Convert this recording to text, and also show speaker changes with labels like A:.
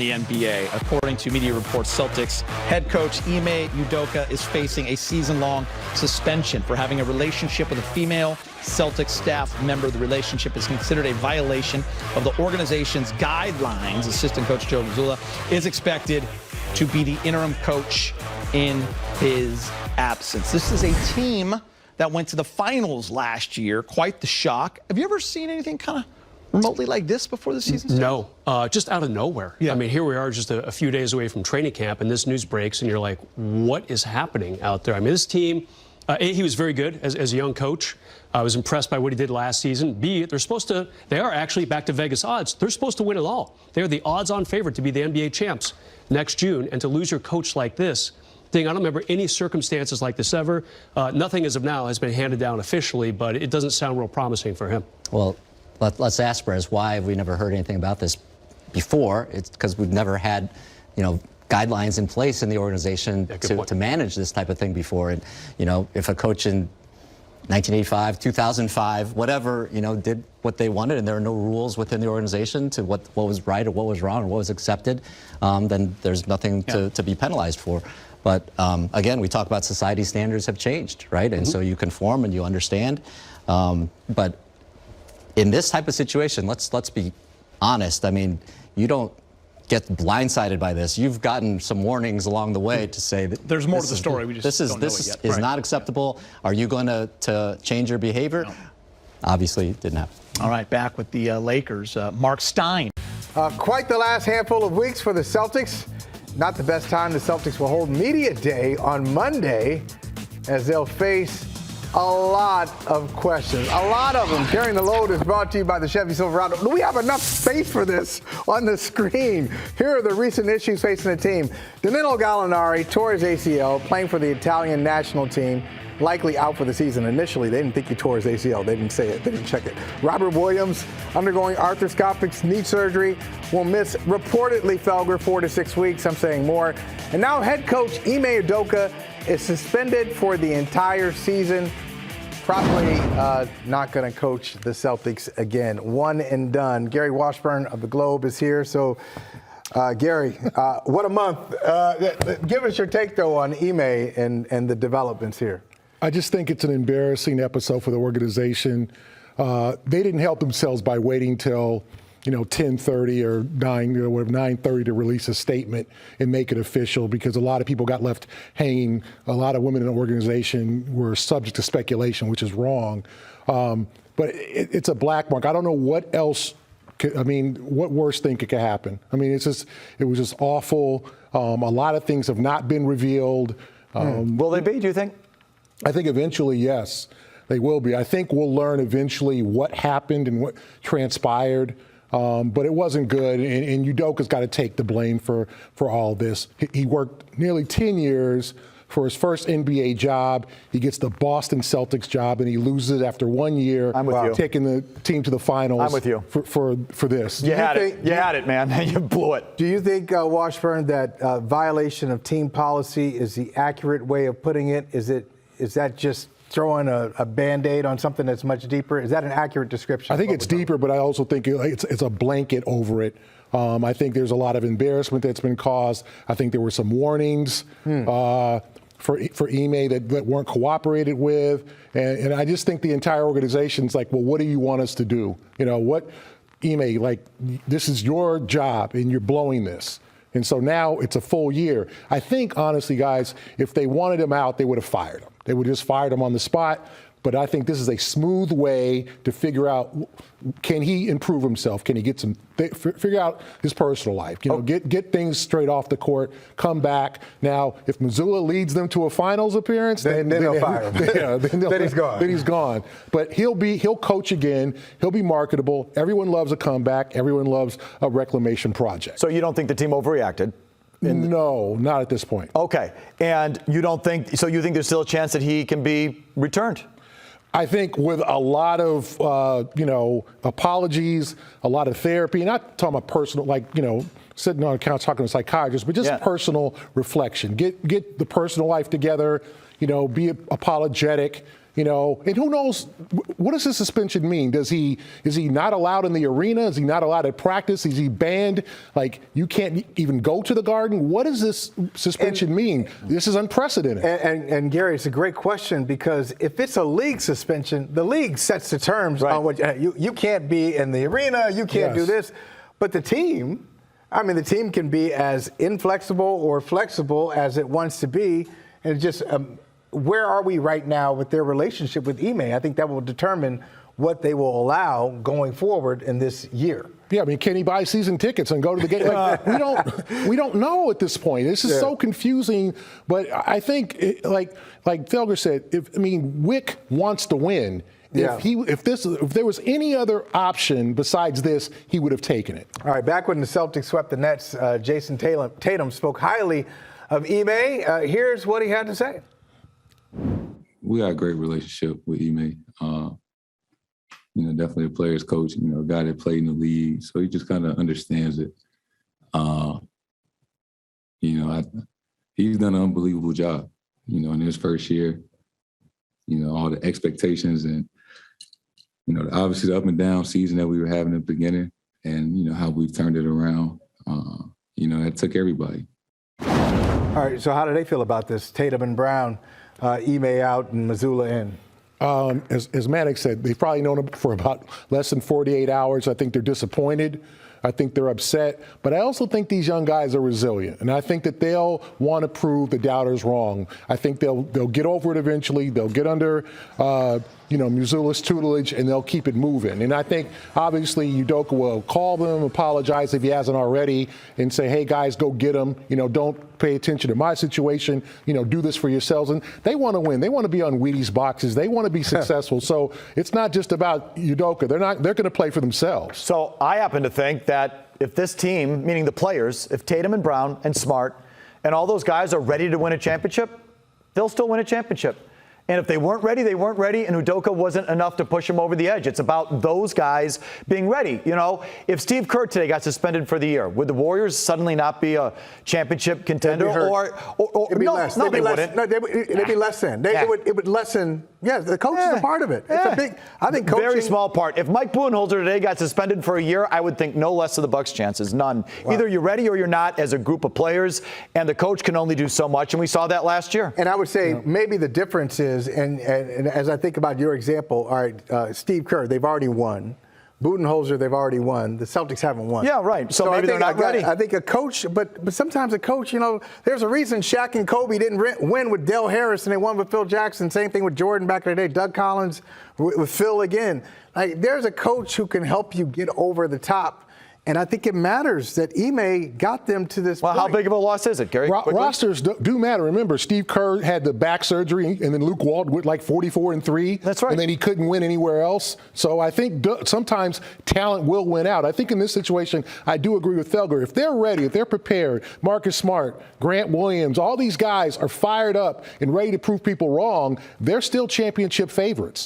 A: the NBA. According to media reports, Celtics head coach Ime Udoka is facing a season-long suspension for having a relationship with a female Celtics staff member. The relationship is considered a violation of the organization's guidelines. Assistant coach Joe Mazzulla is expected to be the interim coach in his absence. This is a team that went to the finals last year. Quite the shock. Have you ever seen anything kind of remotely like this before the season started?
B: No, just out of nowhere. Yeah. I mean, here we are just a few days away from training camp, and this news breaks, and you're like, what is happening out there? I mean, this team, A, he was very good as a young coach. I was impressed by what he did last season. B, they are actually back to Vegas odds. They're supposed to win it all. They're the odds-on favorite to be the NBA champs next June, and to lose your coach like this, I don't remember any circumstances like this ever. Nothing as of now has been handed down officially, but it doesn't sound real promising for him.
C: Well, let's ask Perez, why have we never heard anything about this before? It's because we've never had, guidelines in place in the organization to manage this type of thing before. And, if a coach in 1985, 2005, whatever, did what they wanted, and there are no rules within the organization to what was right or what was wrong or what was accepted, then there's nothing to be penalized for. But again, we talk about society standards have changed, right? And so you conform and you understand. But in this type of situation, let's be honest. I mean, you don't get blindsided by this. You've gotten some warnings along the way to say that
A: there's more to the story. We just don't know it yet.
C: Is not acceptable. Are you going to change your behavior? No. Obviously, it didn't happen.
A: All right, back with the Lakers. Mark Stein.
D: Quite the last handful of weeks for the Celtics. Not the best time. The Celtics will hold media day on Monday as they'll face a lot of questions. A lot of them. Carrying the Load is brought to you by the Chevy Silverado. Do we have enough space for this on the screen? Here are the recent issues facing the team. Danilo Gallinari tore his ACL, playing for the Italian national team, likely out for the season. Initially, they didn't think he tore his ACL. They didn't say it. They didn't check it. Robert Williams, undergoing arthroscopic knee surgery, will miss, reportedly, Felger, 4 to 6 weeks. I'm saying more. And now head coach Ime Udoka is suspended for the entire season. Probably not going to coach the Celtics again. One and done. Gary Washburn of the Globe is here. So, Gary, what a month. Give us your take, though, on Ime and the developments here.
E: I just think it's an embarrassing episode for the organization. They didn't help themselves by waiting till 10:30 or 9:30 to release a statement and make it official, because a lot of people got left hanging. A lot of women in the organization were subject to speculation, which is wrong. But it's a black mark. I don't know what else. What worse thing could happen? It was just awful. A lot of things have not been revealed.
F: Will they be, do you think?
E: I think eventually, yes, they will be. I think we'll learn eventually what happened and what transpired. But it wasn't good, and Udoka's got to take the blame for all this. He worked nearly 10 years for his first NBA job. He gets the Boston Celtics job, and he loses it after 1 year.
F: I'm with you.
E: Taking the team to the finals.
F: I'm with you.
E: For this.
F: You had it, man. You blew it.
D: Do you think, Washburn, that violation of team policy is the accurate way of putting it? Is that just throwing a Band-Aid on something that's much deeper? Is that an accurate description?
E: I think it's deeper, but I also think it's a blanket over it. I think there's a lot of embarrassment that's been caused. I think there were some warnings for Ime that weren't cooperated with. And I just think the entire organization's like, well, what do you want us to do? Ime, this is your job, and you're blowing this. And so now it's a full year. I think, honestly, guys, if they wanted him out, they would have fired him. They would have just fired him on the spot. But I think this is a smooth way to figure out, can he improve himself? Can he get figure out his personal life? Get things straight off the court, come back. Now, if Mazzulla leads them to a finals appearance,
D: then they'll fire him. Then he's gone.
E: Then he's gone. But he'll coach again. He'll be marketable. Everyone loves a comeback. Everyone loves a reclamation project.
F: So you don't think the team overreacted?
E: No, not at this point.
F: Okay. And you think there's still a chance that he can be returned?
E: I think with a lot of, apologies, a lot of therapy, not talking about personal, sitting on a couch talking to a psychiatrist, but just personal reflection. Get the personal life together, be apologetic, You know, and who knows, what does this suspension mean? Is he not allowed in the arena? Is he not allowed at practice? Is he banned? Like, you can't even go to the Garden? What does this suspension mean? This is unprecedented.
D: And Gary, it's a great question, because if it's a league suspension, the league sets the terms on what you can't be in the arena, you can't do this. But the team can be as inflexible or flexible as it wants to be. And just where are we right now with their relationship with Ime? I think that will determine what they will allow going forward in this year.
E: Yeah, I mean, can he buy season tickets and go to the game? Like, we don't know at this point. This is so confusing. But I think, like Felger said, Wick wants to win. If there was any other option besides this, he would have taken it.
D: All right, back when the Celtics swept the Nets, Jason Tatum spoke highly of Ime. Here's what he had to say.
G: We got a great relationship with Ime. Definitely a player's coach, a guy that played in the league. So he just kind of understands it. He's done an unbelievable job, in his first year. All the expectations and, obviously the up and down season that we were having at the beginning and, how we've turned it around. That took everybody.
D: All right, so how do they feel about this? Tatum and Brown, Ime out and Mazzulla in.
E: As Maddox said, they've probably known him for about less than 48 hours. I think they're disappointed. I think they're upset. But I also think these young guys are resilient. And I think that they'll want to prove the doubters wrong. I think they'll get over it eventually. They'll get under, Mazzulla's tutelage, and they'll keep it moving. And I think, obviously, Udoka will call them, apologize if he hasn't already, and say, hey, guys, go get them. Don't pay attention to my situation. Do this for yourselves. And they want to win. They want to be on Wheaties boxes. They want to be successful. So it's not just about Udoka. They're going to play for themselves.
F: So I happen to think that if this team, meaning the players, if Tatum and Brown and Smart and all those guys are ready to win a championship, they'll still win a championship. And if they weren't ready, they weren't ready, and Udoka wasn't enough to push them over the edge. It's about those guys being ready. If Steve Kerr today got suspended for the year, would the Warriors suddenly not be a championship contender?
D: It'd be less.
F: No, they wouldn't.
D: No, they'd be less than. It would lessen. Yeah, the coach is a part of it. It's a big, I think, coaching.
F: Very small part. If Mike Budenholzer today got suspended for a year, I would think no less of the Bucks' chances. None. Wow. Either you're ready or you're not as a group of players, and the coach can only do so much, and we saw that last year.
D: And I would say maybe the difference is, and as I think about your example, all right, Steve Kerr, they've already won. Budenholzer, they've already won. The Celtics haven't won.
F: Yeah, right. So maybe they're not ready.
D: I think a coach, but sometimes a coach, there's a reason Shaq and Kobe didn't win with Del Harris and they won with Phil Jackson. Same thing with Jordan back in the day. Doug Collins with Phil again. Like, there's a coach who can help you get over the top. And I think it matters that Ime got them to this point.
F: How big of a loss is it, Gary?
E: Rosters do matter. Remember, Steve Kerr had the back surgery, and then Luke Walton went like 44-3.
F: That's right.
E: And then he couldn't win anywhere else. So I think sometimes talent will win out. I think in this situation, I do agree with Felger. If they're ready, if they're prepared, Marcus Smart, Grant Williams, all these guys are fired up and ready to prove people wrong, they're still championship favorites.